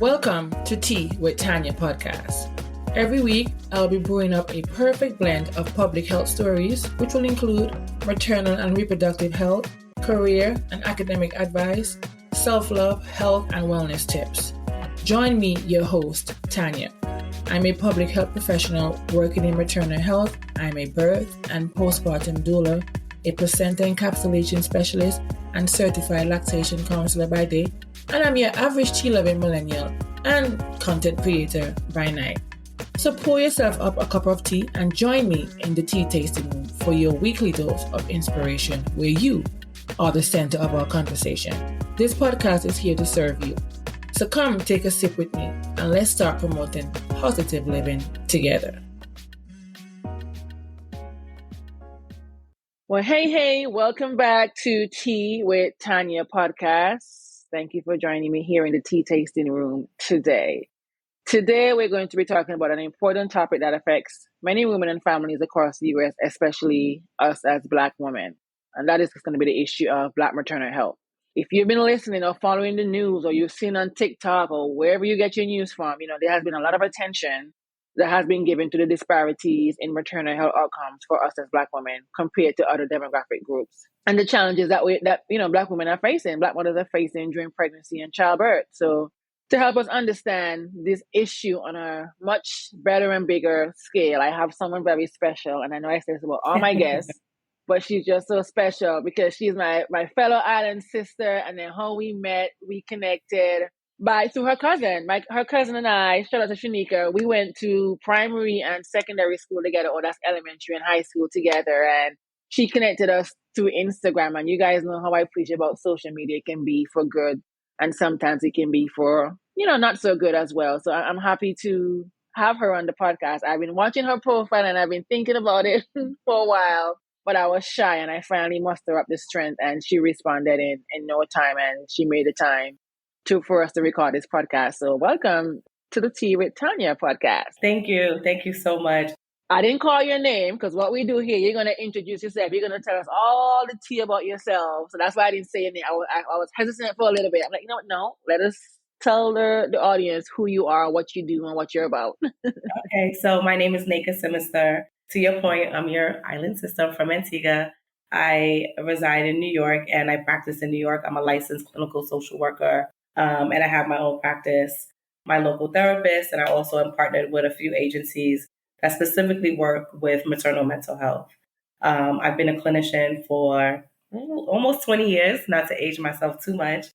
Welcome to Tea with Tanya podcast. Every week, I'll be brewing up a perfect blend of public health stories, which will include maternal and reproductive health, career and academic advice, self-love, health, and wellness tips. Join me, your host, Tanya. I'm a public health professional working in maternal health. I'm a birth and postpartum doula, a placenta encapsulation specialist, and certified lactation counselor by day. And I'm your average tea-loving millennial and content creator by night. So pour yourself up a cup of tea and join me in the tea tasting room for your weekly dose of inspiration where you are the center of our conversation. This podcast is here to serve you. So come take a sip with me and let's start promoting positive living together. Well, hey, welcome back to Tea with Tanya podcast. Thank you for joining me here in the tea tasting room today. Today, we're going to be talking about an important topic that affects many women and families across the U.S., especially us as Black women. And that is going to be the issue of Black maternal health. If you've been listening or following the news or you've seen on TikTok or wherever you get your news from, there has been a lot of attention that has been given to the disparities in maternal health outcomes for us as Black women compared to other demographic groups. And the challenges that Black women are facing, Black mothers are facing during pregnancy and childbirth. So to help us understand this issue on a much better and bigger scale, I have someone very special. And I know I say this about all my guests, but she's just so special because she's my fellow island sister. And then how we met, we connected through her cousin. Her cousin and I, shout out to Nneka, we went to primary and secondary school together, or that's elementary and high school together. And she connected us through Instagram. And you guys know how I preach about social media. It can be for good. And sometimes it can be for, not so good as well. So I'm happy to have her on the podcast. I've been watching her profile and I've been thinking about it for a while, but I was shy and I finally mustered up the strength and she responded in no time and she made the time for us to record this podcast. So welcome to the Tea with Tanya podcast. Thank you. Thank you so much. I didn't call your name because what we do here, you're going to introduce yourself. You're going to tell us all the tea about yourself. So that's why I didn't say your name. I was hesitant for a little bit. I'm like, no, let us tell the audience who you are, what you do, and what you're about. Okay, so my name is Nneka Symister. To your point, I'm your island sister from Antigua. I reside in New York and I practice in New York. I'm a licensed clinical social worker and I have my own practice, my local therapist, and I also am partnered with a few agencies that specifically work with maternal mental health. I've been a clinician for almost 20 years, not to age myself too much,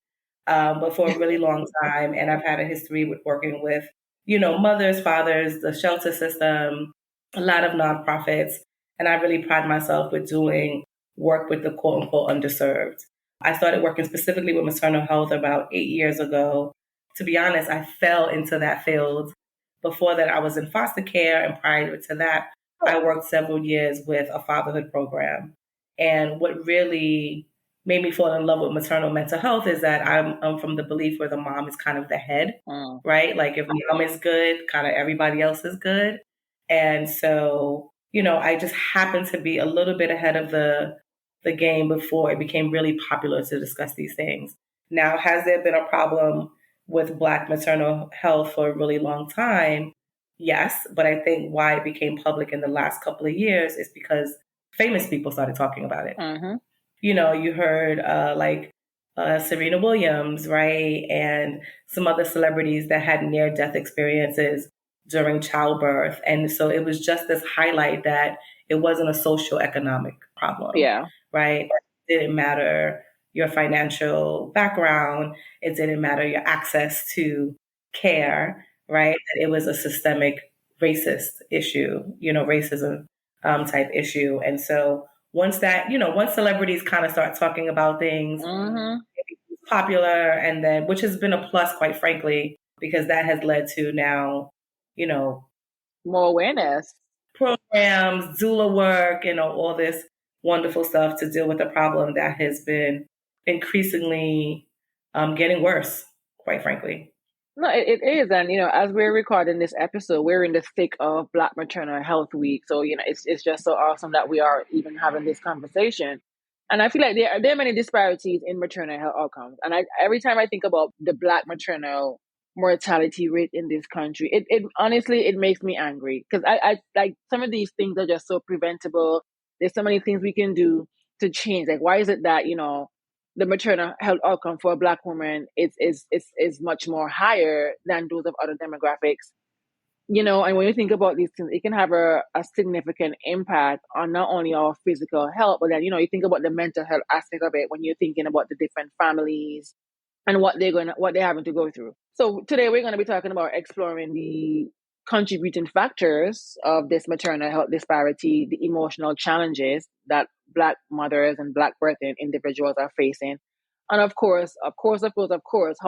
but for a really long time. And I've had a history with working with, mothers, fathers, the shelter system, a lot of nonprofits. And I really pride myself with doing work with the quote unquote underserved. I started working specifically with maternal health about 8 years ago. To be honest, I fell into that field. Before that, I was in foster care. And prior to that, I worked several years with a fatherhood program. And what really made me fall in love with maternal mental health is that I'm from the belief where the mom is kind of the head, right? Like if mom is good, kind of everybody else is good. And so, I just happened to be a little bit ahead of the game before it became really popular to discuss these things. Now, has there been a problem with Black maternal health for a really long time? Yes, but I think why it became public in the last couple of years is because famous people started talking about it. Mm-hmm. You heard Serena Williams, right? And some other celebrities that had near-death experiences during childbirth. And so it was just this highlight that it wasn't a social-economic problem. Yeah. Right? It didn't matter your financial background. It didn't matter your access to care, right? It was a systemic racist issue, racism type issue. And so once celebrities kind of start talking about things, it's popular, and then, which has been a plus, quite frankly, because that has led to now, more awareness programs, doula work, all this wonderful stuff to deal with a problem that has been increasingly getting worse, quite frankly. No, it is. And, as we're recording this episode, we're in the thick of Black Maternal Health Week. So, it's just so awesome that we are even having this conversation. And I feel like there are many disparities in maternal health outcomes. And every time I think about the Black maternal mortality rate in this country. It honestly, it makes me angry because I like some of these things are just so preventable. There's so many things we can do to change. Like, why is it that, the maternal health outcome for a Black woman is much more higher than those of other demographics? And when you think about these things, it can have a significant impact on not only our physical health, but then, you think about the mental health aspect of it when you're thinking about the different families and what they're having to go through. So today we're gonna be talking about exploring the contributing factors of this maternal health disparity, the emotional challenges that Black mothers and Black birthing individuals are facing. And of course, how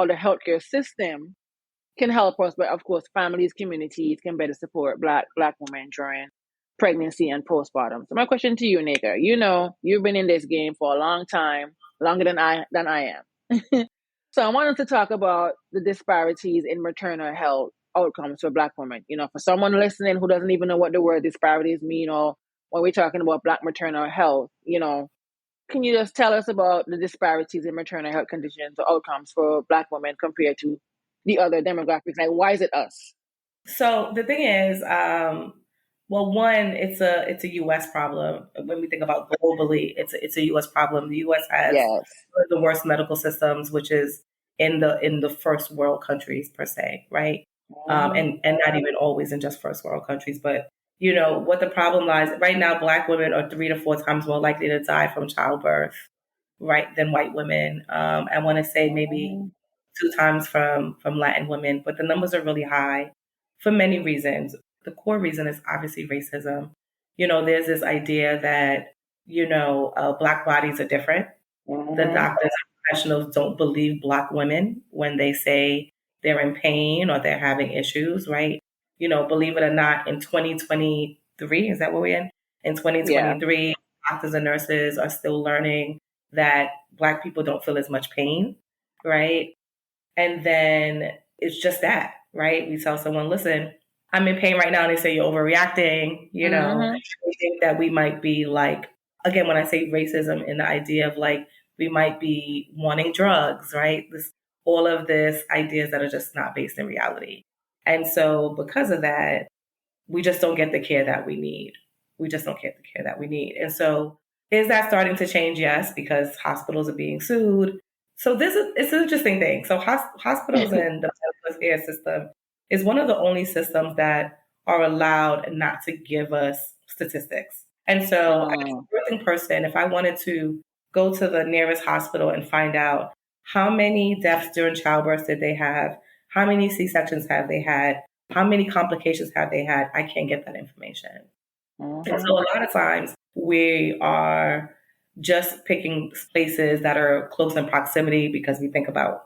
the healthcare system can help us, but of course, families, communities can better support Black women during pregnancy and postpartum. So my question to you, Nneka, you've been in this game for a long time, longer than I am. So I wanted to talk about the disparities in maternal health outcomes for Black women. For someone listening who doesn't even know what the word disparities mean, or when we're talking about Black maternal health, can you just tell us about the disparities in maternal health conditions or outcomes for Black women compared to the other demographics? Like, why is it us? So the thing is, well, one, it's a U.S. problem. When we think about globally, it's a U.S. problem. The U.S. has Yes. one of the worst medical systems, which is in the first world countries per se, right? Mm-hmm. And not even always in just first world countries, but what the problem lies right now. Black women are 3 to 4 times more likely to die from childbirth, right, than white women. I want to say maybe Mm-hmm. 2 times from Latin women, but the numbers are really high for many reasons. The core reason is obviously racism. There's this idea that, Black bodies are different. The Mm-hmm. doctors and professionals don't believe Black women when they say they're in pain or they're having issues, right? Believe it or not, in 2023, is that what we're in? In Yeah. 2023, doctors and nurses are still learning that Black people don't feel as much pain, right? And then it's just that, right? We tell someone, listen, I'm in pain right now. And they say you're overreacting. Mm-hmm. We think that we might be like, again, when I say racism, in the idea of like, we might be wanting drugs, right? All of this ideas that are just not based in reality. And so because of that, we just don't get the care that we need. We just don't get the care that we need. And so is that starting to change? Yes, because hospitals are being sued. So it's an interesting thing. So hospitals and the medical care system is one of the only systems that are allowed not to give us statistics. And so as Mm-hmm. a birthing person, if I wanted to go to the nearest hospital and find out how many deaths during childbirth did they have, how many C-sections have they had, how many complications have they had, I can't get that information. And Mm-hmm. so a lot of times we are just picking places that are close in proximity because we think about,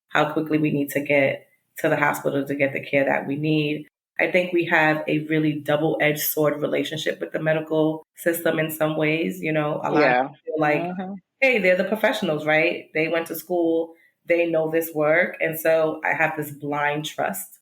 how quickly we need to get to the hospital to get the care that we need. I think we have a really double-edged sword relationship with the medical system in some ways. A lot of Yeah. people feel like, Mm-hmm. hey, they're the professionals, right? They went to school, they know this work. And so I have this blind trust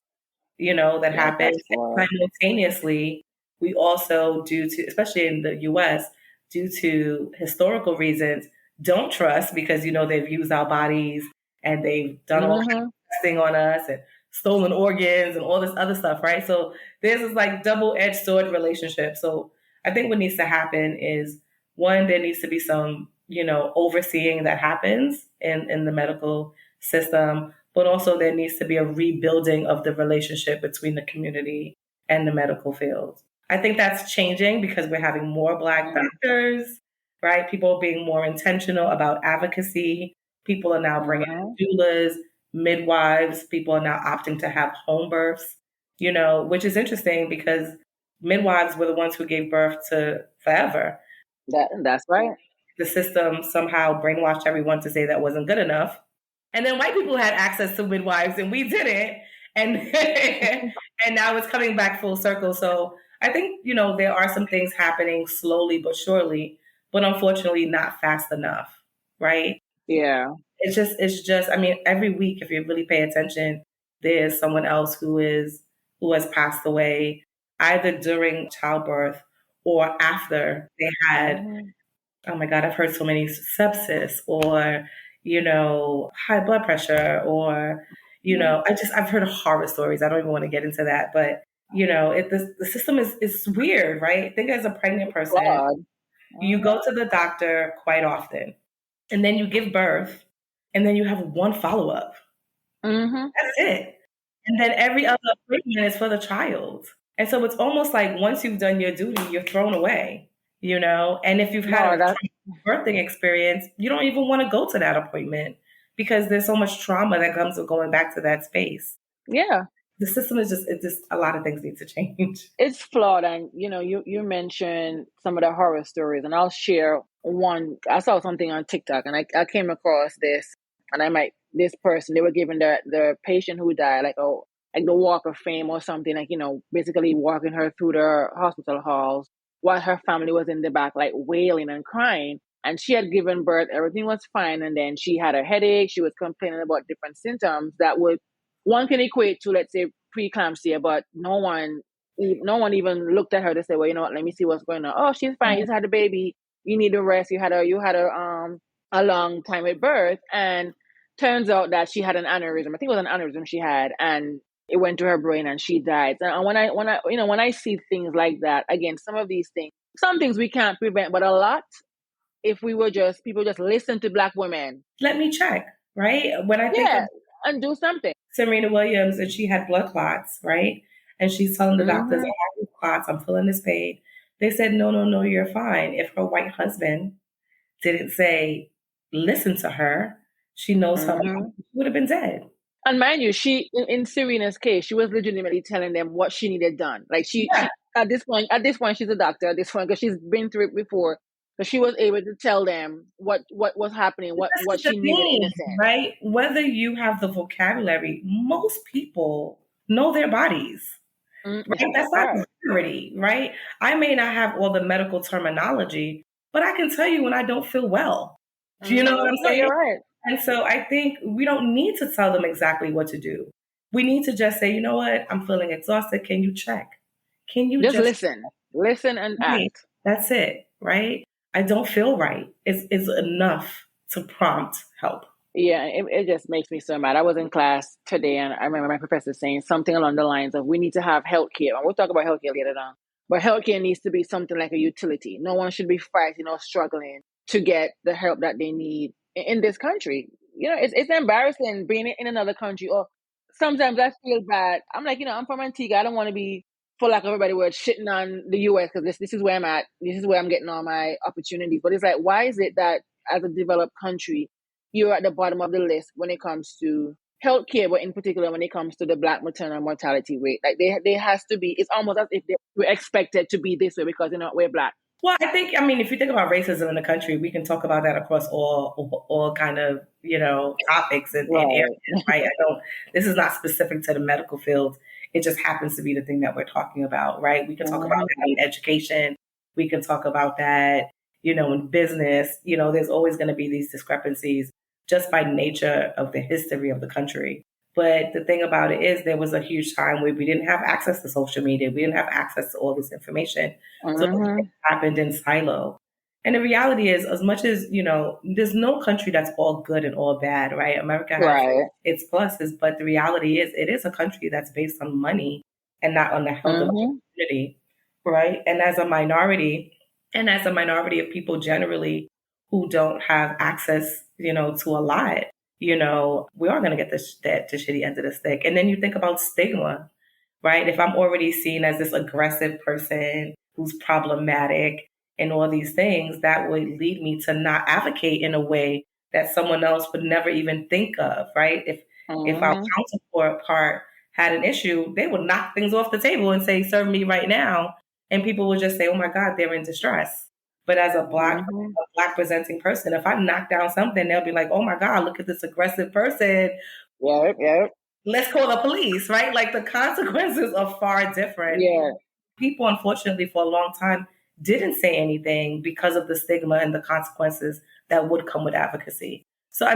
that Yeah, that's happens. what. And simultaneously, we also, due to, especially in the US, due to historical reasons, don't trust because, they've used our bodies and they've done all kinds Mm-hmm. of testing on us and stolen organs and all this other stuff, right? So there's this like double-edged sword relationship. So I think what needs to happen is one, there needs to be some, overseeing that happens in the medical system, but also there needs to be a rebuilding of the relationship between the community and the medical field. I think that's changing because we're having more Black doctors, right? People are being more intentional about advocacy. People are now bringing Mm-hmm. in doulas, midwives. People are now opting to have home births, which is interesting because midwives were the ones who gave birth to forever. That's right. The system somehow brainwashed everyone to say that wasn't good enough. And then white people had access to midwives and we didn't. And and now it's coming back full circle. So I think, there are some things happening slowly but surely, but unfortunately not fast enough. Right? Yeah. It's just I mean, every week if you really pay attention, there's someone else who has passed away either during childbirth or after they had, Mm-hmm. oh my God, I've heard so many sepsis or, high blood pressure or, I've heard horror stories. I don't even want to get into that, but the system is weird, right? Think as a pregnant person, Flawed. you go to the doctor quite often, and then you give birth, and then you have one follow up. Mm-hmm. That's it. And then every other appointment is for the child. And so it's almost like once you've done your duty, you're thrown away, And if you've had No, a that birthing experience, you don't even want to go to that appointment because there's so much trauma that comes with going back to that space. yeah. The system is just a lot of things need to change. It's flawed, and you mentioned some of the horror stories, and I'll share one. I saw something on TikTok, and I came across this, and this person, they were giving the patient who died like the walk of fame or something, like basically walking her through the hospital halls while her family was in the back like wailing and crying, and she had given birth, everything was fine, and then she had a headache, she was complaining about different symptoms that would one can equate to, let's say, preeclampsia, but no one even looked at her to say, well, you know what, let me see what's going on. Oh, she's fine. You just had a baby. You need to rest. You had a long time with birth, and turns out that she had an aneurysm. I think it was an aneurysm she had, and it went to her brain, and she died. And when I see things like that, again, some things we can't prevent, but a lot, if people just listen to Black women. Let me check, right? When I think of and do something. Serena Williams, and she had blood clots, right? And she's telling the doctors, I have these clots, I'm feeling this pain. They said, no, no, no, you're fine. If her white husband didn't say, listen to her, she knows her mom, she would have been dead. And mind you, she in Serena's case, she was legitimately telling them what she needed done. Like she at this point, she's a doctor at this point because she's been through it before. So she was able to tell them what was happening, what she needed in a sense. Right? Whether you have the vocabulary, most people know their bodies. Right? That's not a rarity, right? I may not have all the medical terminology, but I can tell you when I don't feel well. Do you know what I'm saying? You're right. And so I think we don't need to tell them exactly what to do. We need to just say, you know what? I'm feeling exhausted. Can you check? Can you just listen and act? That's it, right? I don't feel right. It's enough to prompt help. Yeah, it just makes me so mad. I was in class today, and I remember my professor saying something along the lines of, we need to have healthcare. And we'll talk about healthcare later on. But healthcare needs to be something like a utility. No one should be fighting or struggling to get the help that they need in this country. It's embarrassing being in another country. Or sometimes I feel bad. I'm like, I'm from Antigua. I don't want to be, for lack of a better word, shitting on the US because this is where I'm at. This is where I'm getting all my opportunities. But it's like, why is it that as a developed country, you're at the bottom of the list when it comes to healthcare, but in particular when it comes to the Black maternal mortality rate? Like there has to be. It's almost as if they were expected to be this way because we're Black. Well, if you think about racism in the country, we can talk about that across all kind of topics and areas, right? This is not specific to the medical field. It just happens to be the thing that we're talking about, right? We can talk about that in education. We can talk about that, in business. There's always going to be these discrepancies just by nature of the history of the country. But the thing about it is there was a huge time where we didn't have access to social media. We didn't have access to all this information. So it happened in silo. And the reality is, as much as, there's no country that's all good and all bad, right? America has its pluses, but the reality is it is a country that's based on money and not on the health of the community, right? And as a minority of people generally who don't have access, to a lot, we are going to get the shitty end of the stick. And then you think about stigma, right? If I'm already seen as this aggressive person who's problematic and all these things, that would lead me to not advocate in a way that someone else would never even think of, right? If our counterpart had an issue, they would knock things off the table and say, serve me right now. And people would just say, oh my God, they're in distress. But as a Black presenting person, if I knock down something, they'll be like, oh my God, look at this aggressive person. Yeah. Let's call the police, right? Like the consequences are far different. Yeah. People, unfortunately, for a long time, didn't say anything because of the stigma and the consequences that would come with advocacy. So,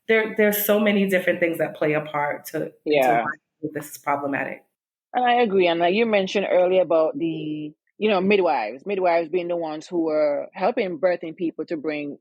there's so many different things that play a part to why this is problematic. And I agree. And like you mentioned earlier about the midwives being the ones who were helping birthing people to bring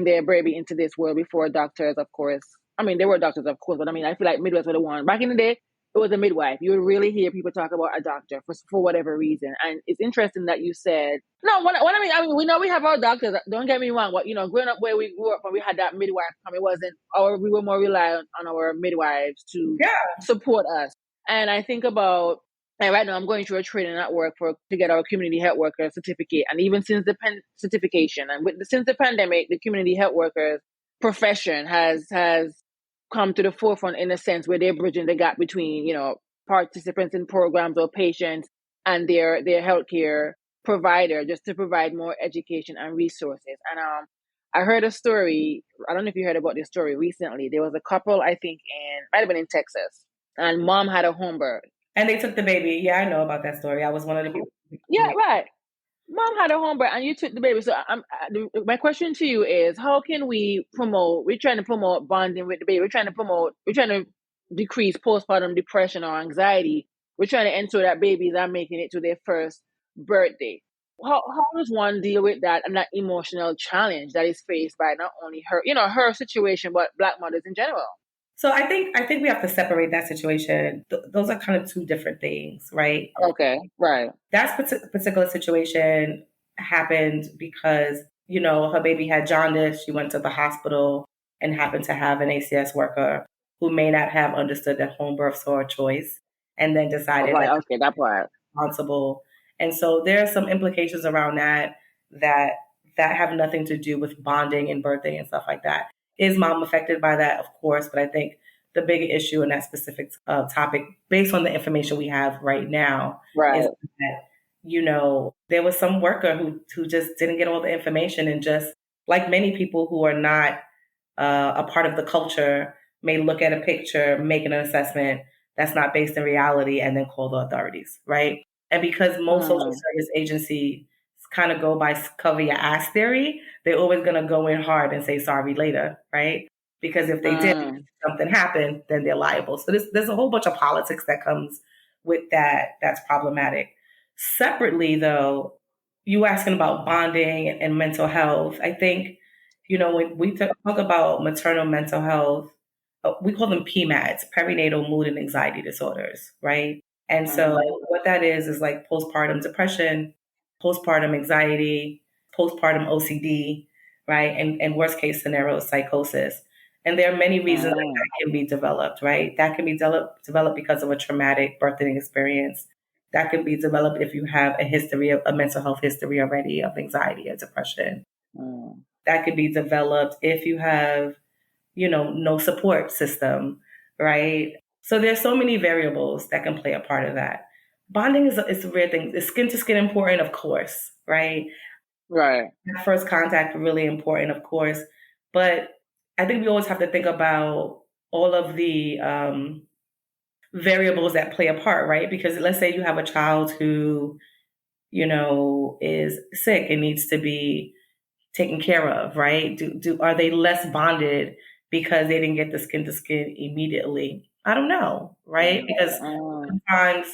their baby into this world before doctors, of course, I mean, there were doctors, of course, but I mean, I feel like midwives were the one. Back in the day, it was a midwife. You would really hear people talk about a doctor for whatever reason. And it's interesting that you said, no, I mean, we know we have our doctors. Don't get me wrong. What, growing up where we grew up, when we had that midwife come, it wasn't, or we were more reliant on our midwives to support us. And I think about, and right now I'm going through a training at work to get our community health worker certificate. And even since the certification and since the pandemic, the community health workers profession has come to the forefront in a sense where they're bridging the gap between, participants in programs or patients and their healthcare provider, just to provide more education and resources. And I heard a story. I don't know if you heard about this story recently. There was a couple, I think, might have been in Texas, and mom had a home birth. And they took the baby. Yeah, I know about that story. I was one of the people. Yeah, right. Mom had a home birth and you took the baby. So my question to you is, how can we promote, we're trying to promote bonding with the baby. We're trying to decrease postpartum depression or anxiety. We're trying to ensure that babies are making it to their first birthday. How does one deal with that and that emotional challenge that is faced by not only her, her situation, but Black mothers in general? So I think we have to separate that situation. Those are kind of two different things, right? Okay, right. That particular situation happened because, her baby had jaundice. She went to the hospital and happened to have an ACS worker who may not have understood that home births are a choice and then decided that part. Responsible. And so there are some implications around that have nothing to do with bonding and birthing and stuff like that. Is mom affected by that? Of course. But I think the bigger issue in that specific topic, based on the information we have right now, is that, there was some worker who just didn't get all the information, and just like many people who are not a part of the culture may look at a picture, make an assessment that's not based in reality, and then call the authorities, right? And because most social service agencies kind of go by cover your ass theory, they're always going to go in hard and say sorry later, right? Because if they did, something happened, then they're liable. So there's a whole bunch of politics that comes with that. That's problematic. Separately, though, you asking about bonding and mental health. I think, when we talk about maternal mental health, we call them PMADs, perinatal mood and anxiety disorders, right? And so what that is like postpartum depression, postpartum anxiety, postpartum OCD, right? And worst case scenario, psychosis. And there are many reasons that can be developed, right? That can be developed because of a traumatic birthing experience. That can be developed if you have a mental health history already of anxiety or depression. That could be developed if you have, no support system, right? So there's so many variables that can play a part of that. Bonding is a weird thing. Is skin to skin important? Of course, right? Right. First contact, really important, of course. But I think we always have to think about all of the variables that play a part, right? Because let's say you have a child who, is sick and needs to be taken care of, right? Are they less bonded because they didn't get the skin to skin immediately? I don't know, right? Because sometimes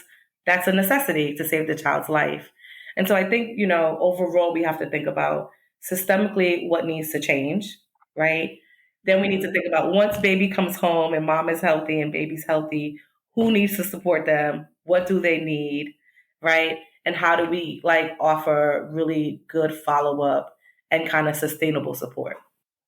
that's a necessity to save the child's life. And so I think, overall, we have to think about systemically what needs to change, right? Then we need to think about once baby comes home and mom is healthy and baby's healthy, who needs to support them? What do they need, right? And how do we offer really good follow-up and kind of sustainable support?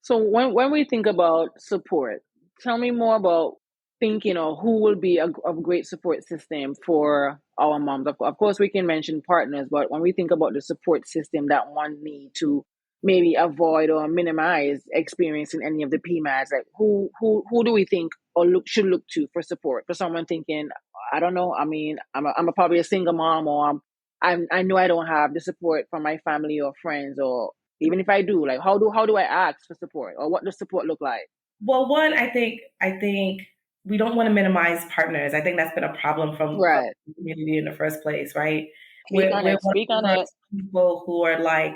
So when we think about support, tell me more about thinking of who will be a great support system for our moms. Of course, we can mention partners, but when we think about the support system that one need to maybe avoid or minimize experiencing any of the PMADs, like who do we think or should look to for support? For someone thinking, I don't know, I mean, I'm probably a single mom, or I know I don't have the support from my family or friends, or even if I do, how do I ask for support, or what does support look like? Well, one, I think we don't want to minimize partners. I think that's been a problem from the community in the first place, right? We're one of the people who are like,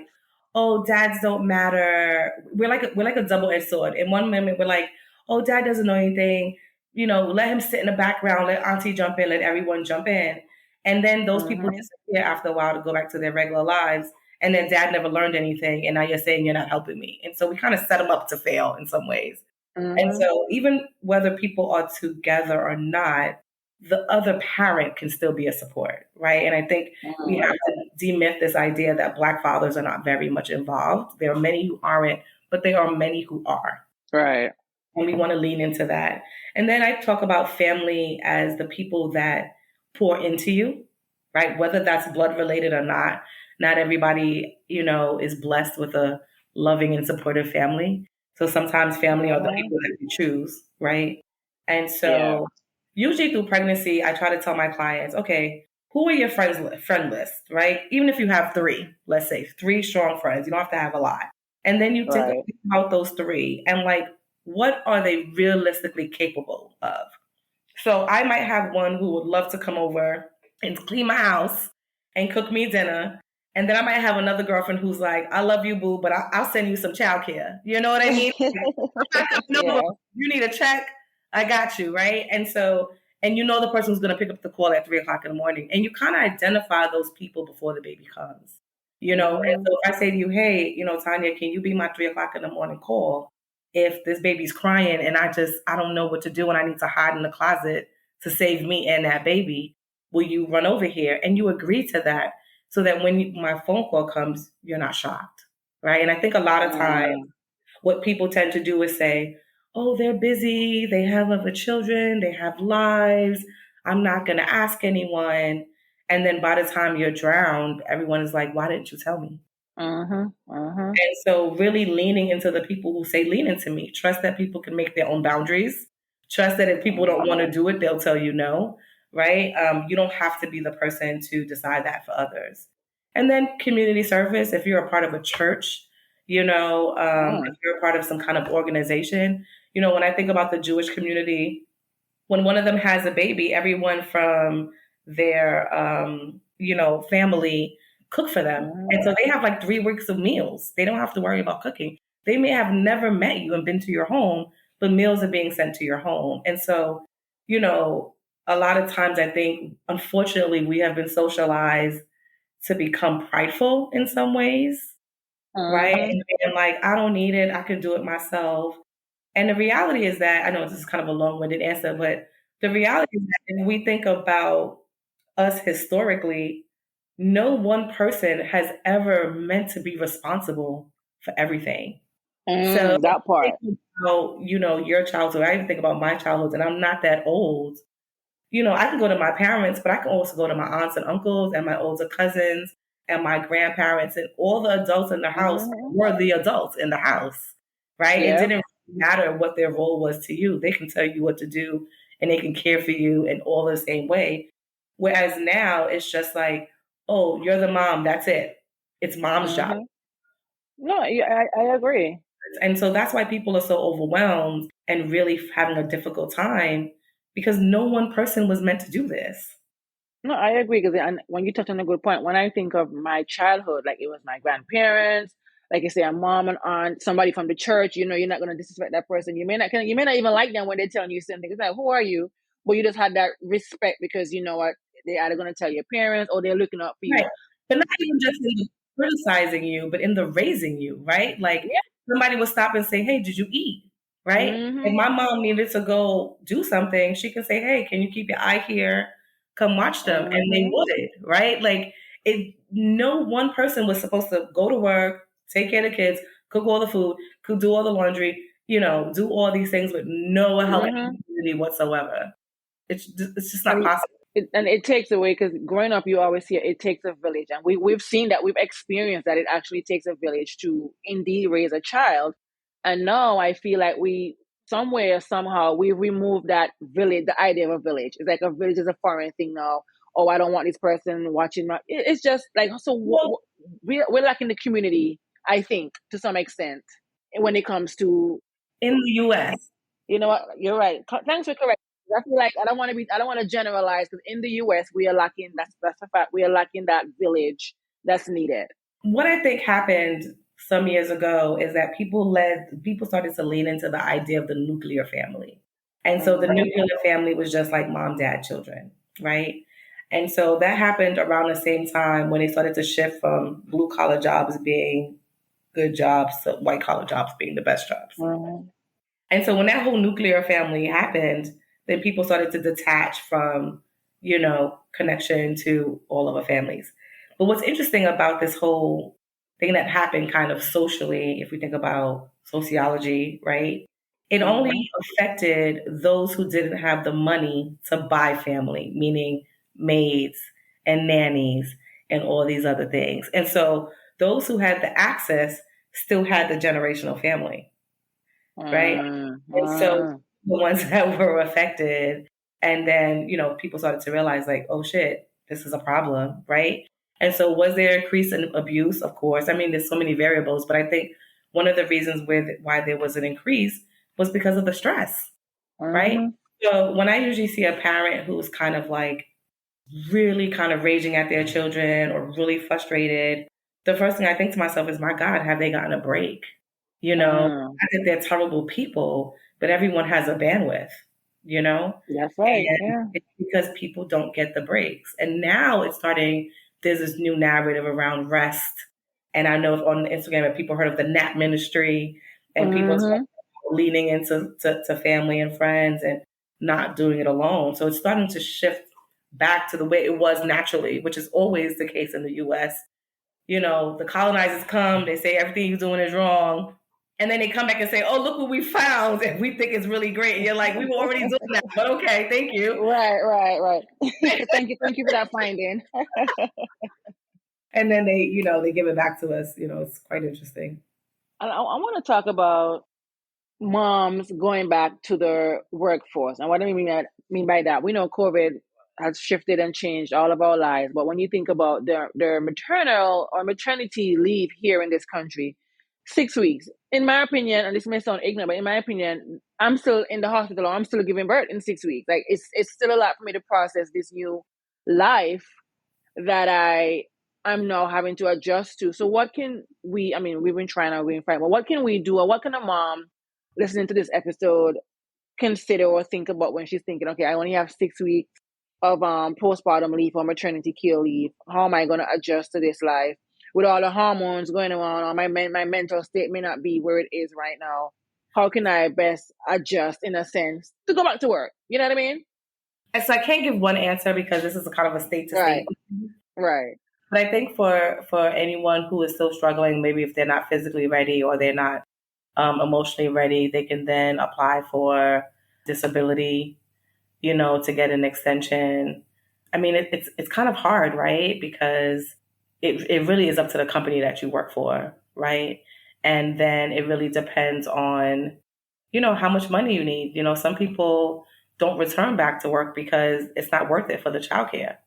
oh, dads don't matter. We're like a double-edged sword. In one moment, we're like, oh, dad doesn't know anything. Let him sit in the background, let auntie jump in, let everyone jump in. And then those people disappear after a while to go back to their regular lives. And then dad never learned anything. And now you're saying you're not helping me. And so we kind of set them up to fail in some ways. And so even whether people are together or not, the other parent can still be a support, right? And I think we have to demyth this idea that Black fathers are not very much involved. There are many who aren't, but there are many who are. Right. And we want to lean into that. And then I talk about family as the people that pour into you, right? Whether that's blood related or not. Not everybody, is blessed with a loving and supportive family. So sometimes family are the people that you choose, right? And so usually through pregnancy, I try to tell my clients, okay, who are your friend list, right? Even if you have three, let's say three strong friends, you don't have to have a lot. And then you think about those three and what are they realistically capable of? So I might have one who would love to come over and clean my house and cook me dinner. And then I might have another girlfriend who's like, I love you, boo, but I'll send you some childcare. You know what I mean? I'm not coming over. You need a check? I got you, right? And so, and the person who's going to pick up the call at 3:00 in the morning. And you kind of identify those people before the baby comes. And so if I say to you, hey, Tanya, can you be my 3:00 in the morning call? If this baby's crying and I don't know what to do and I need to hide in the closet to save me and that baby, will you run over here? And you agree to that so that when my phone call comes, you're not shocked, right? And I think a lot of times what people tend to do is say, oh, they're busy, they have other children, they have lives, I'm not going to ask anyone. And then by the time you're drowned, everyone is like, why didn't you tell me? And so really leaning into the people who say, lean into me. Trust that people can make their own boundaries. Trust that if people don't want to do it, they'll tell you no, right? You don't have to be the person to decide that for others. And then community service, if you're a part of a church, if you're a part of some kind of organization, when I think about the Jewish community, when one of them has a baby, everyone from their, family cook for them. And so they have 3 weeks of meals. They don't have to worry about cooking. They may have never met you and been to your home, but meals are being sent to your home. And so, a lot of times I think, unfortunately, we have been socialized to become prideful in some ways, right? And being I don't need it. I can do it myself. And the reality is that, I know this is kind of a long-winded answer, but the reality is that if we think about us historically, no one person has ever meant to be responsible for everything. So that part. Think about, your childhood. I even think about my childhood, and I'm not that old. I can go to my parents, but I can also go to my aunts and uncles and my older cousins and my grandparents, and all the adults in the house were the adults in the house, right? It didn't matter what their role was to you. They can tell you what to do and they can care for you in all the same way. Whereas now it's just oh, you're the mom. That's it. It's mom's job. No, I agree. And so that's why people are so overwhelmed and really having a difficult time, because no one person was meant to do this. No, I agree. And when you touch on a good point, when I think of my childhood, it was my grandparents, like you say, a mom and aunt, somebody from the church, you're not going to disrespect that person. You may not even like them when they're telling you something. It's who are you? But you just had that respect because you know what, they're either going to tell your parents or they're looking up for you. Right. But not even just in the criticizing you, but in the raising you, right? Somebody would stop and say, hey, did you eat? Right? If my mom needed to go do something, she can say, hey, can you keep your eye here? Come watch them. And they would, right? No one person was supposed to go to work, take care of the kids, cook all the food, could do all the laundry, do all these things with no help whatsoever. It's just not possible. And it takes away, because growing up, you always hear it takes a village. And we've seen that, we've experienced that it actually takes a village to indeed raise a child. And now I feel like somewhere, somehow, we removed that village, the idea of a village. It's like a village is a foreign thing now. Oh, I don't want this person watching it's just we're lacking the community, I think, to some extent, when it comes to in the U.S. You know what? You're right. Thanks for correcting. I feel like I don't want to generalize, because in the U.S. we are lacking. That's a fact. We are lacking that village that's needed. What I think happened some years ago is that people started to lean into the idea of the nuclear family. And so the nuclear family was just like mom, dad, children, right? And so that happened around the same time when they started to shift from blue collar jobs being good jobs to white collar jobs being the best jobs. And so when that whole nuclear family happened, then people started to detach from, connection to all of our families. But what's interesting about this whole thing that happened kind of socially, if we think about sociology, right? It Mm-hmm. only affected those who didn't have the money to buy family, meaning maids and nannies and all these other things. And so those who had the access still had the generational family, right? And so Mm-hmm. the ones that were affected, and then, people started to realize like, oh shit, this is a problem, right? And so was there increase in abuse? Of course. I mean, there's so many variables, but I think one of the reasons why there was an increase was because of the stress, right? Mm-hmm. So when I usually see a parent who's kind of like really kind of raging at their children or really frustrated, the first thing I think to myself is, my God, have they gotten a break? Mm. I think they're terrible people, but everyone has a bandwidth, you know? That's right. And Yeah. it's because people don't get the breaks. And now it's starting, there's this new narrative around rest. And I know on Instagram that people heard of the nap ministry, and people Mm-hmm. leaning into to family and friends and not doing it alone. So it's starting to shift back to the way it was naturally, which is always the case in the US. The colonizers come, they say everything you're doing is wrong. And then they come back and say, oh, look what we found. And we think it's really great. And you're like, we were already doing that, but okay, thank you. Right, right, right. Thank you for that finding. And then they give it back to us. It's quite interesting. I want to talk about moms going back to the workforce. And what do I mean by that? We know COVID has shifted and changed all of our lives, but when you think about their maternal or maternity leave here in this country, 6 weeks. In my opinion, and this may sound ignorant, but in my opinion, I'm still in the hospital or I'm still giving birth in 6 weeks. Like it's still a lot for me to process this new life that I'm now having to adjust to. So what can we, I mean, we've been trying our way and fight, but what can we do, or what can a mom listening to this episode consider or think about when she's thinking, okay, I only have 6 weeks of postpartum leave or maternity care leave. How am I going to adjust to this life with all the hormones going on, or my mental state may not be where it is right now? How can I best adjust, in a sense, to go back to work? You know what I mean? And so I can't give one answer because this is a kind of a state to Right, state. right. But I think for anyone who is still struggling, maybe if they're not physically ready or they're not emotionally ready, they can then apply for disability, to get an extension. I mean, it's kind of hard, right? Because it really is up to the company that you work for, right? And then it really depends on, how much money you need. Some people don't return back to work because it's not worth it for the childcare,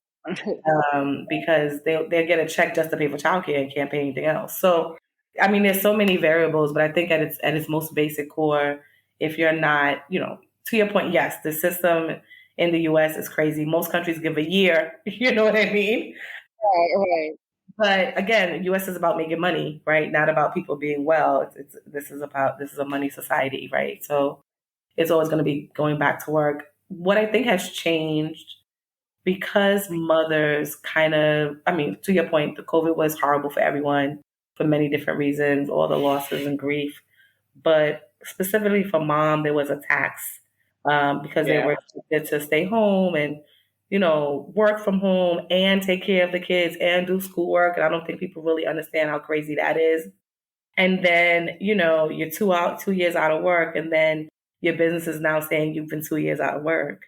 because they'll get a check just to pay for childcare and can't pay anything else. So, I mean, there's so many variables, but I think at its most basic core, if you're not, to your point, yes, the system in the U.S. is crazy. Most countries give a year, you know what I mean? Right, right. But again, the U.S. is about making money, right? Not about people being well. This is a money society, right? So it's always going to be going back to work. What I think has changed, because mothers kind of, I mean, to your point, the COVID was horrible for everyone for many different reasons, all the losses and grief. But specifically for mom, there was a tax, because they Yeah. were expected to stay home and, work from home and take care of the kids and do schoolwork. And I don't think people really understand how crazy that is. And then, you're 2 years out of work, and then your business is now saying you've been 2 years out of work,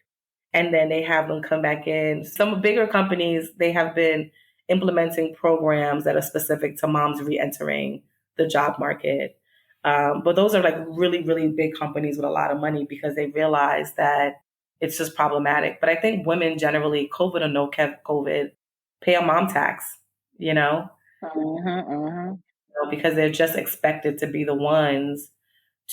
and then they have them come back in. Some bigger companies, they have been implementing programs that are specific to moms re-entering the job market. But those are like really, really big companies with a lot of money, because they realize that it's just problematic. But I think women generally, COVID or no COVID, pay a mom tax, you know, Mm-hmm. because they're just expected to be the ones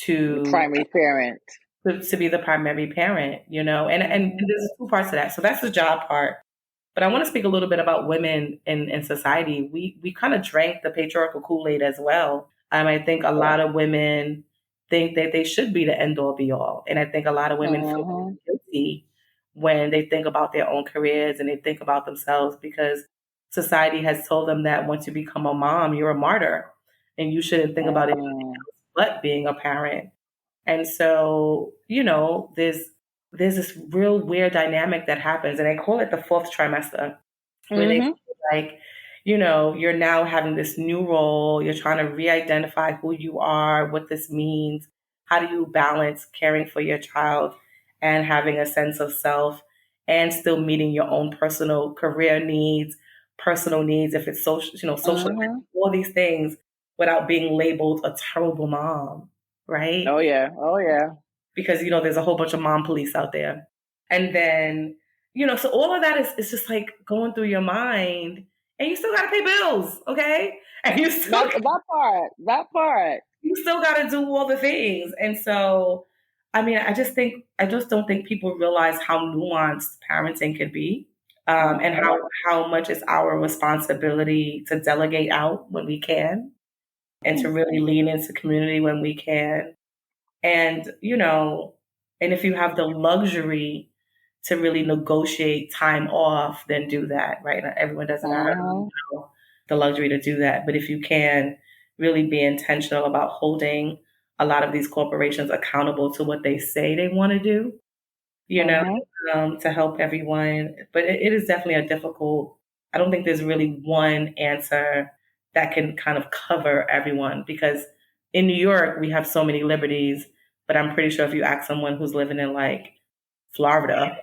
The to primary parent. to be the primary parent, and Mm-hmm. there's two parts to that. So that's the job part. But I want to speak a little bit about women in society. We kind of drank the patriarchal Kool-Aid as well. I think a lot of women think that they should be the end all be all. And I think a lot of women feel Mm-hmm. guilty when they think about their own careers and they think about themselves, because society has told them that once you become a mom, you're a martyr and you shouldn't think about anything Mm. else but being a parent. And so, there's this real weird dynamic that happens, and I call it the fourth trimester, where they feel like, you're now having this new role, you're trying to re-identify who you are, what this means, how do you balance caring for your child and having a sense of self and still meeting your own personal career needs, personal needs, if it's social, social, all these things without being labeled a terrible mom, right? Oh yeah. Because, there's a whole bunch of mom police out there. And then, so all of that is just like going through your mind, and you still got to pay bills. Okay. And you still, that part, you still got to do all the things. And so, I mean, I just don't think people realize how nuanced parenting could be. And how much is our responsibility to delegate out when we can and to really lean into community when we can. And, and if you have the luxury to really negotiate time off, then do that, right? Not everyone doesn't have the luxury to do that. But if you can, really be intentional about holding a lot of these corporations accountable to what they say they want to do, to help everyone. But it is definitely I don't think there's really one answer that can kind of cover everyone, because in New York, we have so many liberties, but I'm pretty sure if you ask someone who's living in like Florida,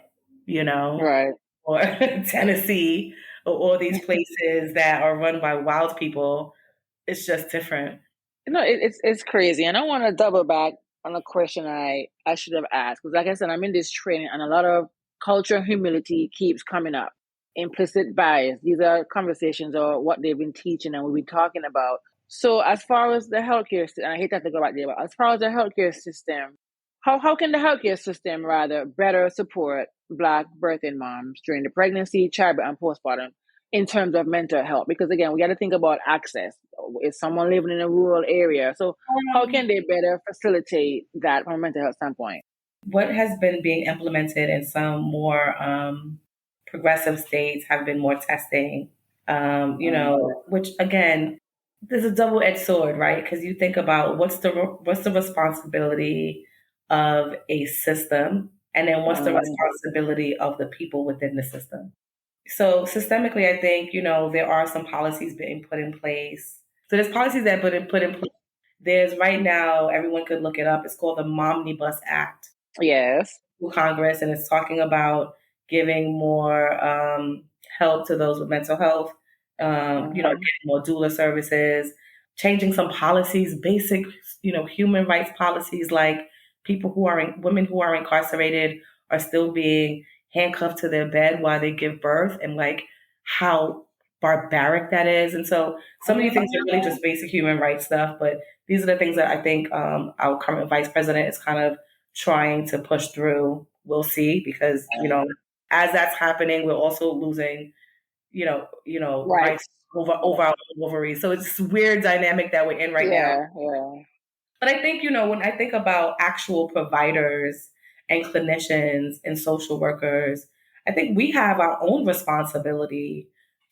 right, or Tennessee, or all these places that are run by wild people, it's just different. It's crazy. And I want to double back on a question I should have asked, because like I said, I'm in this training and a lot of cultural humility keeps coming up. Implicit bias. These are conversations or what they've been teaching and we've been talking about. So as far as the healthcare system, and I hate to have to go back there, but as far as the healthcare system, how can the healthcare system rather better support Black birthing moms during the pregnancy, childbirth, and postpartum in terms of mental health? Because again, we got to think about access. Is someone living in a rural area? So how can they better facilitate that from a mental health standpoint? What has been being implemented in some more progressive states have been more testing, which again, there's a double-edged sword, right? Because you think about what's the responsibility of a system, and then what's the responsibility of the people within the system. So systemically, I think, there are some policies being put in place. So there's policies that put in place. There's right now, everyone could look it up. It's called the Momnibus Act. Yes. Congress, and it's talking about giving more help to those with mental health, getting more doula services, changing some policies, basic, human rights policies, like women who are incarcerated are still being handcuffed to their bed while they give birth, and like how barbaric that is. And so some of these things are really just basic human rights stuff, but these are the things that I think our current vice president is kind of trying to push through. We'll see, because, as that's happening, we're also losing, rights over our ovaries. So it's this weird dynamic that we're in right now. Yeah. But I think, when I think about actual providers and clinicians and social workers, I think we have our own responsibility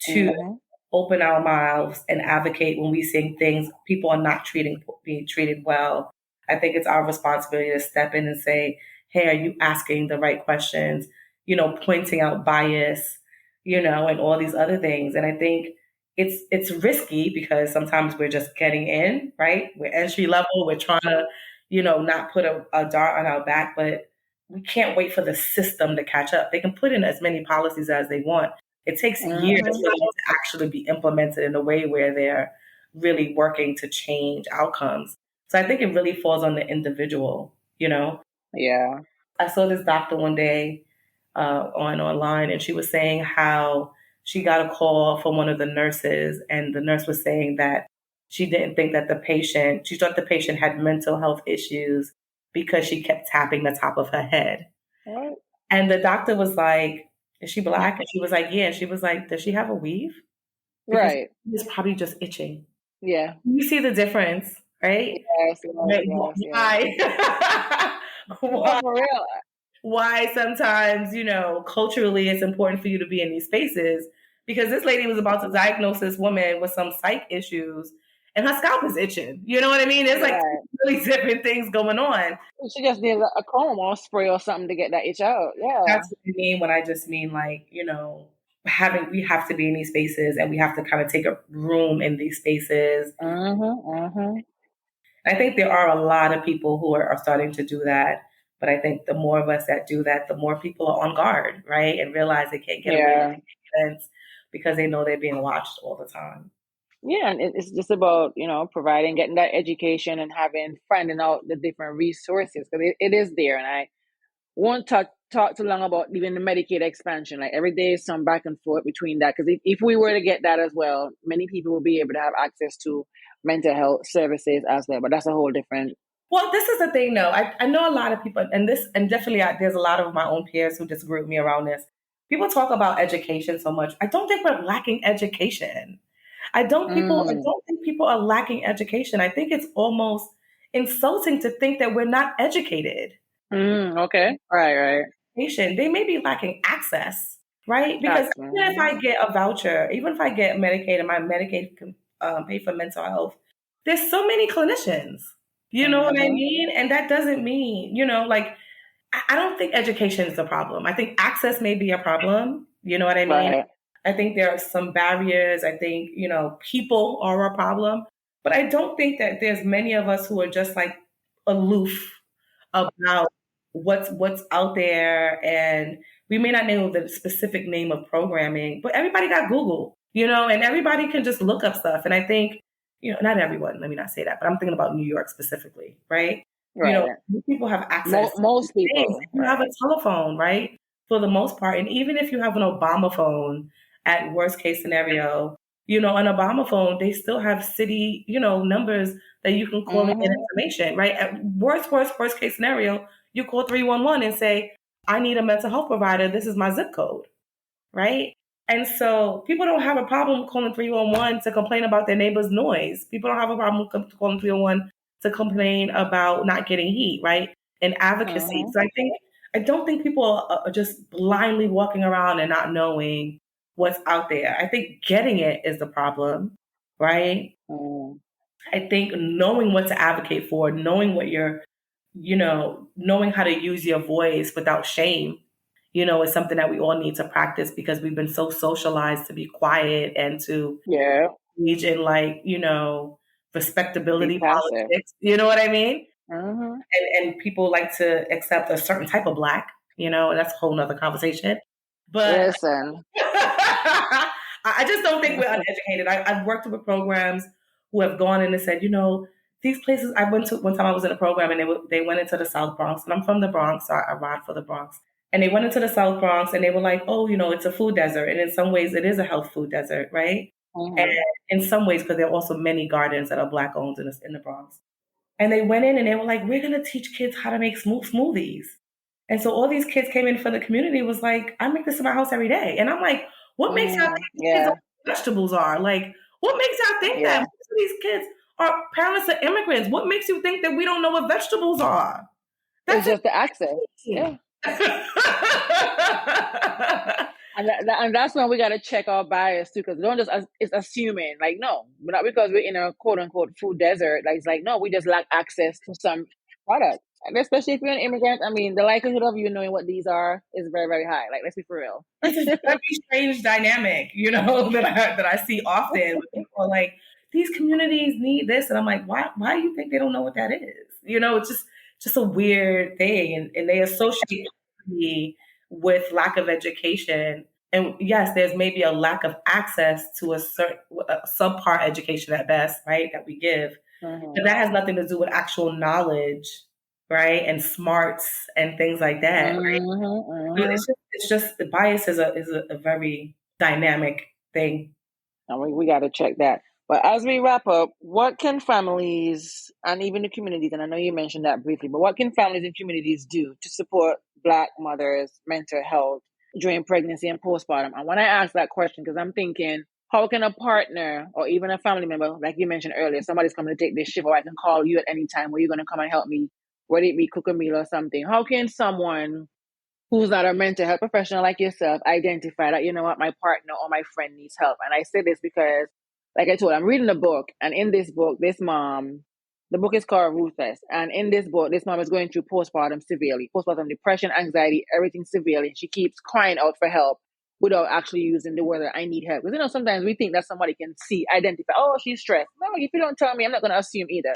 to open our mouths and advocate when we see things people are not being treated well. I think it's our responsibility to step in and say, hey, are you asking the right questions? Pointing out bias, and all these other things. And I think it's risky because sometimes we're just getting in, right? We're entry level. We're trying to, not put a dart on our back, but we can't wait for the system to catch up. They can put in as many policies as they want. It takes years for them to actually be implemented in a way where they're really working to change outcomes. So I think it really falls on the individual, Yeah. I saw this doctor one day online, and she was saying how she got a call from one of the nurses, and the nurse was saying that she didn't think that she thought the patient had mental health issues because she kept tapping the top of her head. What? And the doctor was like, is she Black? And she was like, yeah. And she was like, does she have a weave? Because Right. it's probably just itching. Yeah. You see the difference, right? Yes. Why? Why? For real. Why sometimes, culturally it's important for you to be in these spaces, because this lady was about to diagnose this woman with some psych issues. and her scalp is itching. You know what I mean? There's like really different things going on. She just needs a comb or spray or something to get that itch out. Yeah. That's what I mean when I just mean like, we have to be in these spaces and we have to kind of take a room in these spaces. I think there are a lot of people who are starting to do that. But I think the more of us that do that, the more people are on guard, right? And realize they can't get away with events because they know they're being watched all the time. Yeah, and it's just about, providing, getting that education and finding out the different resources because it is there. And I won't talk too long about even the Medicaid expansion. Like every day is some back and forth between that. Because if we were to get that as well, many people will be able to have access to mental health services as well. But that's a whole different. Well, this is the thing, though. I know a lot of people, and definitely there's a lot of my own peers who disagree with me around this. People talk about education so much. I don't think we're lacking education. I don't think people are lacking education. I think it's almost insulting to think that we're not educated. Okay. Right. They may be lacking access, right? Because even if I get a voucher, even if I get Medicaid and my Medicaid can pay for mental health, there's so many clinicians. You know what I mean? And that doesn't mean, I don't think education is a problem. I think access may be a problem. You know what I mean? Right. I think there are some barriers. I think, people are a problem. But I don't think that there's many of us who are just like aloof about what's out there. And we may not know the specific name of programming, but everybody got Google, and everybody can just look up stuff. And I think, not everyone, let me not say that, but I'm thinking about New York specifically, right? Right. People have access. Most people. You have a telephone, right? For the most part. And even if you have an Obama phone, at worst case scenario, an Obama phone, they still have city, numbers that you can call and get information, right? At worst case scenario, you call 311 and say, I need a mental health provider. This is my zip code, right? And so people don't have a problem calling 311 to complain about their neighbor's noise. People don't have a problem calling 311 to complain about not getting heat, right? And advocacy. So I don't think people are just blindly walking around and not knowing what's out there. I think getting it is the problem, right? I think knowing what to advocate for, knowing what knowing how to use your voice without shame, is something that we all need to practice because we've been so socialized to be quiet and to engage in respectability politics. You know what I mean? And people like to accept a certain type of Black, and that's a whole nother conversation. But listen, I just don't think we're uneducated. I've worked with programs who have gone in and said, these places I went to one time I was in a program and they went into the South Bronx, and I'm from the Bronx, so I ride for the Bronx. And they went into the South Bronx and they were like, oh, it's a food desert. And in some ways it is a health food desert, right? And in some ways, because there are also many gardens that are Black owned in the Bronx. And they went in and they were like, we're going to teach kids how to make smoothies. And so all these kids came in from the community was like, I make this in my house every day. And I'm like, what makes y'all think kids know what vegetables are? Like, what makes y'all think that most of these kids are parents of immigrants? What makes you think that we don't know what vegetables are? It's just the access. Yeah. And that's when we got to check our bias too, because don't just it's assuming like no, not because we're in a quote unquote food desert. Like it's like no, we just lack access to some products, and especially if you're an immigrant. I mean, the likelihood of you knowing what these are is very, very high. Like let's be for real. It's a very strange dynamic, that I see often. Where people are like, these communities need this, and I'm like, why do you think they don't know what that is? It's just a weird thing, and they associate me with lack of education. And yes, there's maybe a lack of access to a certain subpar education at best, right, that we give. But that has nothing to do with actual knowledge, right, and smarts and things like that. Right? It's just the bias is a very dynamic thing. And we got to check that. But as we wrap up, what can families and even the communities, and I know you mentioned that briefly, but what can families and communities do to support Black mothers' mental health during pregnancy and postpartum? And when I ask that question, because I'm thinking, how can a partner or even a family member, like you mentioned earlier, somebody's coming to take this shift, or I can call you at any time where you're going to come and help me, whether it be cook a meal or something. How can someone who's not a mental health professional like yourself identify that, you know what, my partner or my friend needs help? And I say this because like I told you, I'm reading a book, and in this book, this mom, the book is called Ruthless, and in this book, this mom is going through postpartum depression, anxiety, everything severely. And she keeps crying out for help without actually using the word I need help. Because sometimes we think that somebody can identify, oh, she's stressed. No, if you don't tell me, I'm not going to assume either.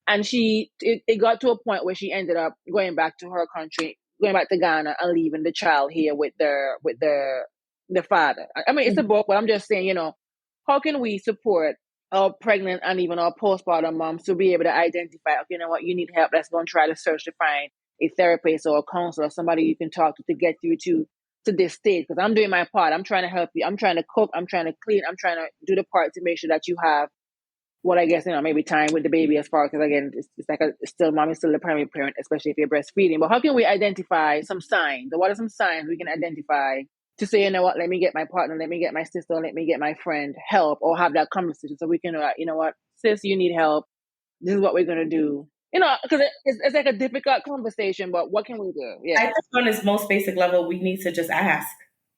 And it got to a point where she ended up going back to her country, going back to Ghana, and leaving the child here with the father. I mean, it's a book, but I'm just saying, how can we support our pregnant and even our postpartum moms to be able to identify, okay, you know what, you need help. Let's go and try to search to find a therapist or a counselor, somebody you can talk to get you to this stage. Because I'm doing my part. I'm trying to help you. I'm trying to cook. I'm trying to clean. I'm trying to do the part to make sure that you have what I guess, maybe time with the baby as far, because again, it's like mom is still the primary parent, especially if you're breastfeeding. But how can we identify some signs? What are some signs we can identify to say, you know what, let me get my partner, let me get my sister, let me get my friend help, or have that conversation so we can, you know what, sis, you need help. This is what we're going to do. Because it's like a difficult conversation, but what can we do? Yeah. I think on this most basic level, we need to just ask.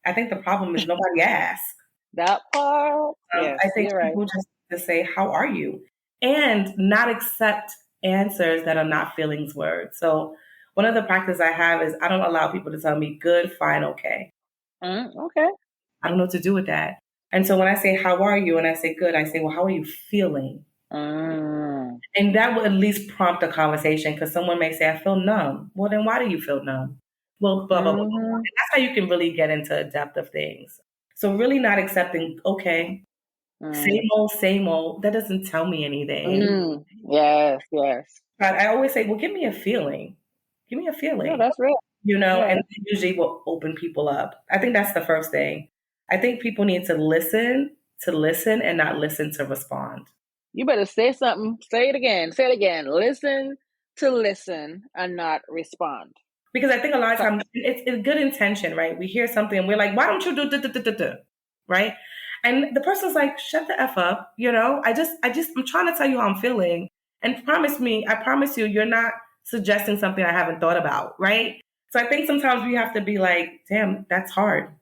I think the problem is nobody asks. That part, yes, I think you're people right. just to say, how are you? And not accept answers that are not feelings words. So one of the practices I have is I don't allow people to tell me good, fine, okay. Okay. I don't know what to do with that. And so when I say, how are you? And I say good, I say, well, how are you feeling? And that will at least prompt a conversation, because someone may say, I feel numb. Well, then why do you feel numb? Well, blah, blah, blah. And that's how you can really get into the depth of things. So really not accepting, okay, same old, that doesn't tell me anything. Yes. But I always say, well, give me a feeling. Give me a feeling. No, that's real. And usually will open people up. I think that's the first thing. I think people need to listen and not listen to respond. You better say something. Say it again. Listen to listen and not respond. Because I think a lot of times it's good intention, right? We hear something and we're like, why don't you do, right? And the person's like, shut the F up. I'm trying to tell you how I'm feeling. And I promise you, you're not suggesting something I haven't thought about, right? So I think sometimes we have to be like, damn, that's hard.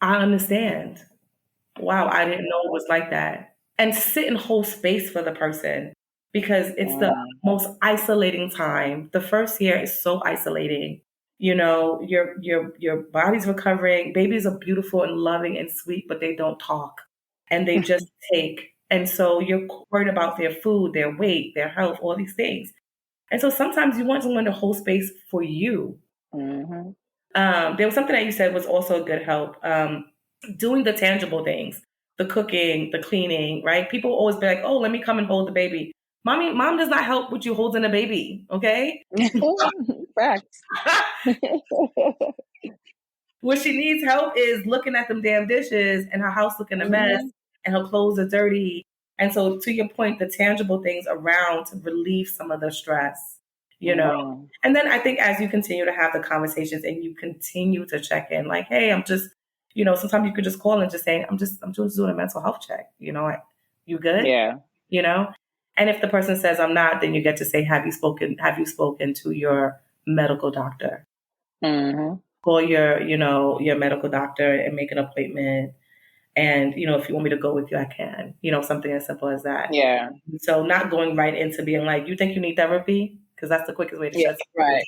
I understand. Wow, I didn't know it was like that. And sit and hold space for the person, because it's the most isolating time. The first year is so isolating. Your body's recovering. Babies are beautiful and loving and sweet, but they don't talk and they just take. And so you're worried about their food, their weight, their health, all these things. And so sometimes you want someone to hold space for you. There was something that you said was also a good help. Doing the tangible things, the cooking, the cleaning, right? People always be like, oh, let me come and hold the baby. Mom does not help with you holding a baby, okay? Facts. What she needs help is looking at them damn dishes and her house looking a mess and her clothes are dirty. And so to your point, the tangible things around to relieve some of the stress, And then I think as you continue to have the conversations and you continue to check in, like, hey, I'm just, sometimes you could just call and just say, I'm just doing a mental health check. You good? Yeah. And if the person says I'm not, then you get to say, have you spoken to your medical doctor? Call your medical doctor and make an appointment. And, if you want me to go with you, I can, something as simple as that. Yeah. So not going right into being like, you think you need therapy? Because that's the quickest way to shut Right.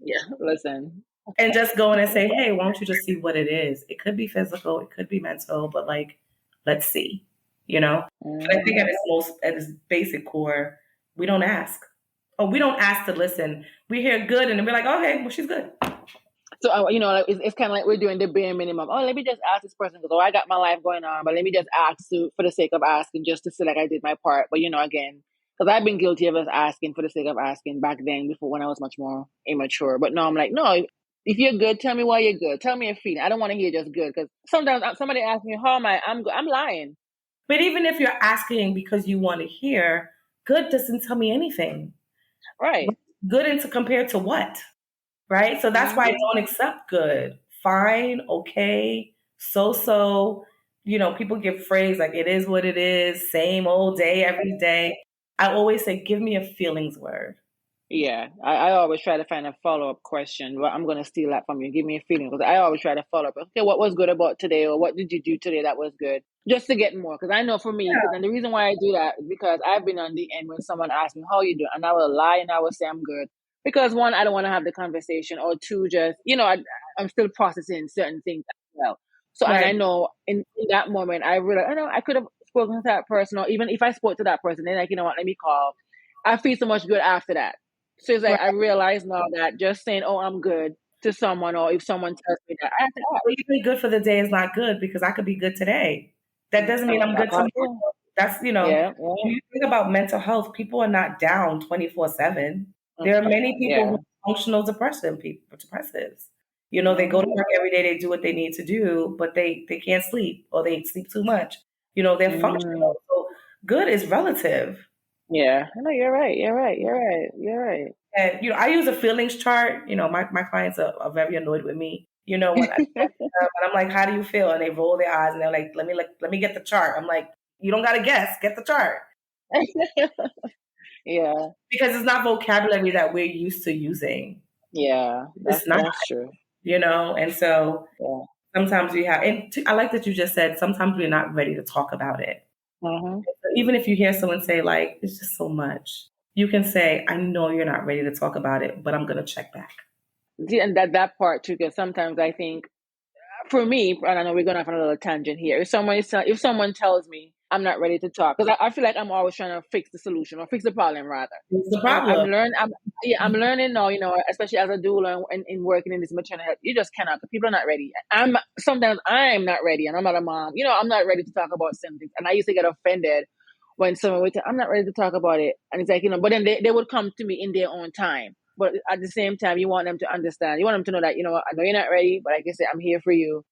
Yeah. Listen. And just go in and say, hey, why don't you just see what it is? It could be physical, it could be mental, but let's see, But I think at its basic core, we don't ask. Or we don't ask to listen. We hear good and then we're like, okay, well, she's good. So, it's kind of like we're doing the bare minimum. Oh, let me just ask this person because, I got my life going on, but let me just ask for the sake of asking, just to feel like I did my part. But, again, because I've been guilty of us asking for the sake of asking back then, before, when I was much more immature. But now I'm like, no, if you're good, tell me why you're good. Tell me your feeling. I don't want to hear just good, because sometimes somebody asks me, how am I? I'm lying. But even if you're asking because you want to hear, good doesn't tell me anything. Right. Good compared to what? Right? So that's why I don't accept good. Fine, okay, so. People give phrase like it is what it is, same old day, every day. I always say, give me a feelings word. Yeah, I always try to find a follow-up question. Well, I'm going to steal that from you. Give me a feeling because I always try to follow up. Okay, what was good about today, or what did you do today that was good? Just to get more. Because I know for me, Yeah, and the reason why I do that is because I've been on the end when someone asks me, how you doing? And I will lie and I will say I'm good. Because one, I don't want to have the conversation, or two, just, I'm still processing certain things as well. So, and right. I know in that moment, I realized, I know I could have spoken to that person, or even if I spoke to that person, then like, you know what, let me call. I feel so much good after that. So it's like Right. I realize now that just saying, "Oh, I'm good" to someone, or if someone tells me that, I have to ask. Well, usually good for the day is not good because I could be good today. That doesn't mean I'm That good part, tomorrow. yeah, That's, yeah, when you think about mental health, people are not down 24/7. There are many people who yeah. are functional depressives. They go to Mm-hmm. work every day, they do what they need to do, but they can't sleep or they sleep too much. They're Mm, functional. So good is relative. yeah. No, you're right. You're right. You're right. You're right. And I use a feelings chart. My clients are very annoyed with me. When I talk to them and I'm like, "How do you feel?" And they roll their eyes and they're like, let me get the chart." I'm like, "You don't gotta guess, get the chart." Yeah, Because it's not vocabulary that we're used to using. yeah. It's not, That's true. and so Yeah. sometimes we have, and I like that you just said sometimes we're not ready to talk about it. Mm-hmm. So even if you hear someone say like, "It's just so much," you can say, "I know you're not ready to talk about it, but I'm gonna check back." See, and that part too, because sometimes I think for me, and I know we're going off on a little tangent here. If someone tells me I'm not ready to talk, because I feel like I'm always trying to fix the solution or fix the problem rather. It's the And I'm problem. learning. I'm learning now. Especially as a doula and in working in this maternal health, you just cannot. People are not ready. Sometimes I'm not ready, and I'm not a mom. I'm not ready to talk about some things. And I used to get offended when someone would say, "I'm not ready to talk about it," and it's like but then they would come to me in their own time. But at the same time, you want them to understand. You want them to know that I know you're not ready, but like I said, I'm here for you.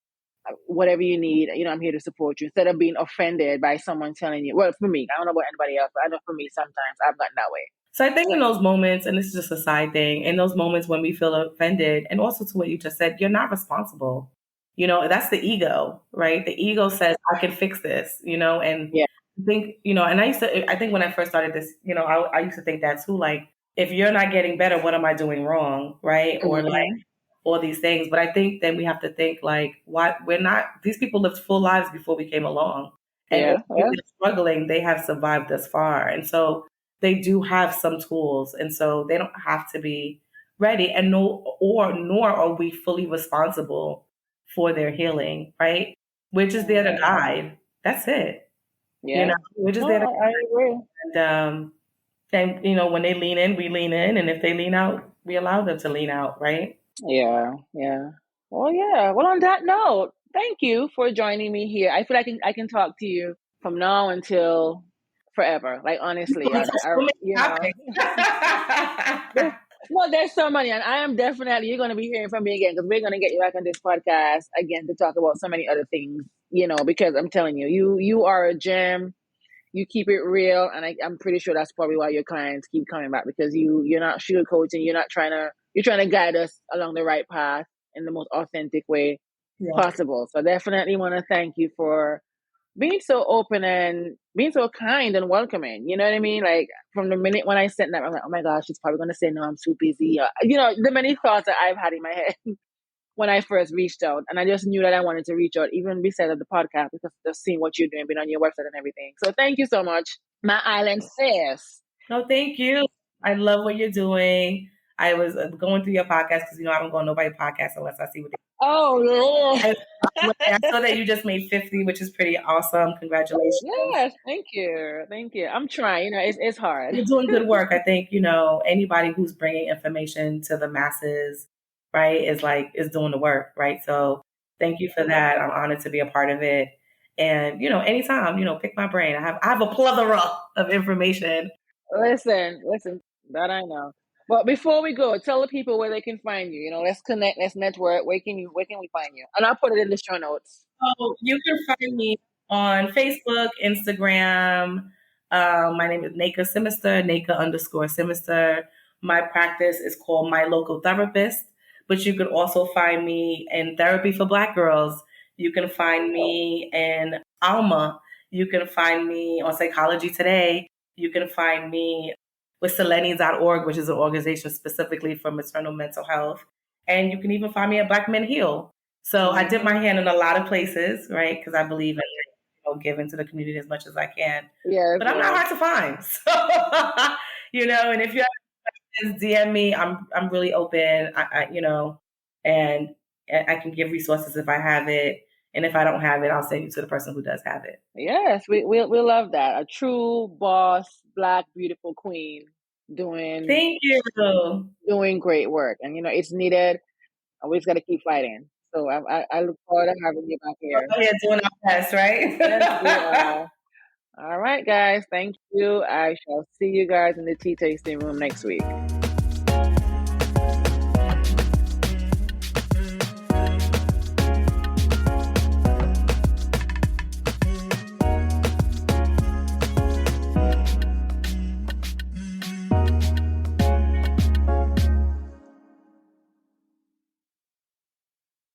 Whatever you need, I'm here to support you. Instead of being offended by someone telling you, well, for me, I don't know about anybody else, but I know for me, sometimes I've gotten that way. So I think in those moments, and this is just a side thing, in those moments when we feel offended, and also to what you just said, you're not responsible. That's the ego, right? The ego says, "I can fix this," and Yeah. I think, and I think when I first started this, I used to think that too, like, if you're not getting better, what am I doing wrong? Right. Or like Mm-hmm. all these things. But I think then we have to think like, why we're not, these people lived full lives before we came along. And Yeah. if Yeah. they're struggling, they have survived thus far. And so they do have some tools. And so they don't have to be ready. And nor are we fully responsible for their healing, right? We're just there to Mm-hmm. guide. That's it. Yeah. We're just there to No, I agree. and when they lean in, we lean in. And if they lean out, we allow them to lean out, right? Yeah. Yeah. Well, yeah. Well, on that note, thank you for joining me here. I feel like I can talk to you from now until forever. Like honestly, There's so many topics. Well, there's so many, and I am definitely you're going to be hearing from me again because we're going to get you back on this podcast again to talk about so many other things. Because I'm telling you, you are a gem. You keep it real, and I'm pretty sure that's probably why your clients keep coming back because you're not sugarcoating. You're trying to guide us along the right path in the most authentic way Yeah. possible. So I definitely want to thank you for being so open and being so kind and welcoming. You know what I mean? Like from the minute when I sent that, I'm like, oh my gosh, she's probably gonna say no, I'm too busy. The many thoughts that I've had in my head when I first reached out, and I just knew that I wanted to reach out, even besides of the podcast, because just seeing what you're doing, being on your website and everything. So thank you so much, my island sis. No, thank you. I love what you're doing. I was going through your podcast because I don't go on nobody's podcast unless I see what they. Oh Lord. I saw that you just made 50, which is pretty awesome. Congratulations. Yes, thank you, thank you. I'm trying. It's hard. You're doing good work. I think, anybody who's bringing information to the masses, right, is doing the work, right? So thank you for that. I'm honored to be a part of it. And, anytime, pick my brain. I have a plethora of information. Listen, that I know. But before we go, tell the people where they can find you. Let's connect, let's network. Where can we find you? And I'll put it in the show notes. So you can find me on Facebook, Instagram. My name is Nneka Symister, Nneka_Symister. My practice is called My Local Therapist, but you could also find me in Therapy for Black Girls. You can find me in Alma. You can find me on Psychology Today. You can find me with Seleni.org, which is an organization specifically for maternal mental health. And you can even find me at Black Men Heal. So I dip my hand in a lot of places, right? Because I believe in giving to the community as much as I can. Yes, but I'm not hard to find. So, and if you have questions, DM me. I'm really open. And I can give resources if I have it. And if I don't have it, I'll send you to the person who does have it. Yes, we love that. A true boss, Black, beautiful queen doing Thank you. Doing great work. And it's needed. And we just got to keep fighting. So I look forward to having you back here. We're here doing our best, right? Yes, we are. All right, guys. Thank you. I shall see you guys in the tea tasting room next week.